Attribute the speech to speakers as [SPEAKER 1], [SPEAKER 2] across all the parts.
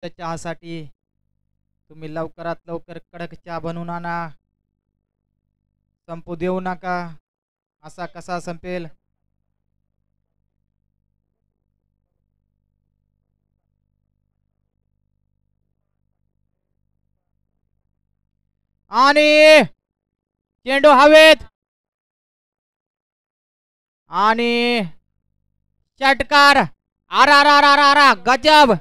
[SPEAKER 1] चहासाठी तुम्ही लवकरात लवकर कडक चहा बनवून आणा. संपू देऊ नका. असा कसा संपेल? आणि चेंडू हवेत आणि षटकार. आरा रा रा रा रा गजब.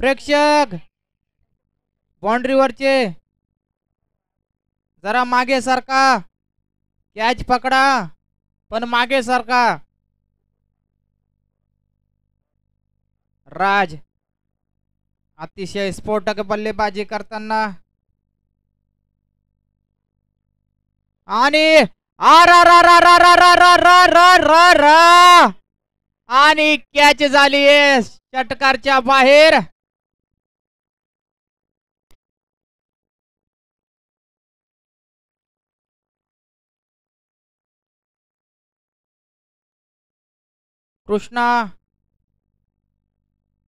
[SPEAKER 1] प्रेक्षक बाउंड्रीवरचे जरा मागे सारखा. कॅच पकडा पण मागे सारखा. राज अतिशय स्फोटक बल्लेबाजी करताना आणि आरा रा रा रा रा रा रा रा रा रा रा आणि कॅच झाली षटकारच्या बाहेर. कृष्णा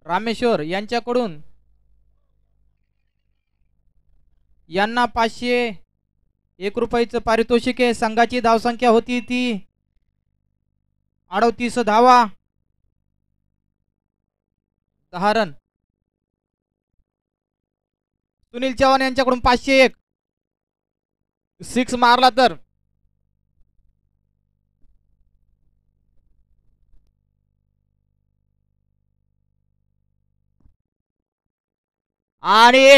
[SPEAKER 1] रामेश्वर यांच्याकडून यांना 501 रुपयाचं पारितोषिक आहे. संघाची धावसंख्या होती ती 38 धावा. 10 रन. सुनील चव्हाण यांच्याकडून 501. 6 मारला तर आणि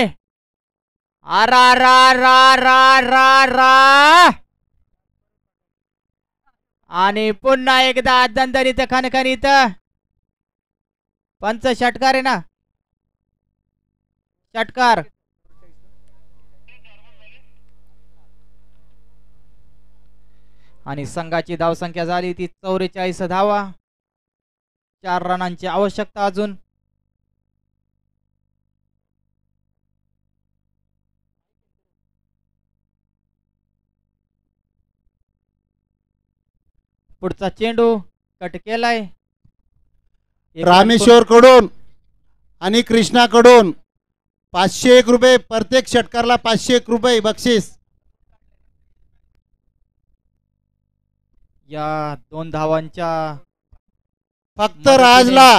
[SPEAKER 1] आरा रा रा रा रा रा आणि पुन्हा एकदा दणदणीत खणखणीत. पंच षटकार आहे ना? षटकार. आणि संघाची धावसंख्या झाली ती 44 धावा. 4 रनांची आवश्यकता अजून. पुढचा चेंडू कट केलाय.
[SPEAKER 2] रामेश्वर कडून आणि कृष्णा कडून 501 रुपये. प्रत्येक षटकारला 501 रुपये बक्षीस.
[SPEAKER 1] या 2 धावांच्या
[SPEAKER 2] फक्त राजला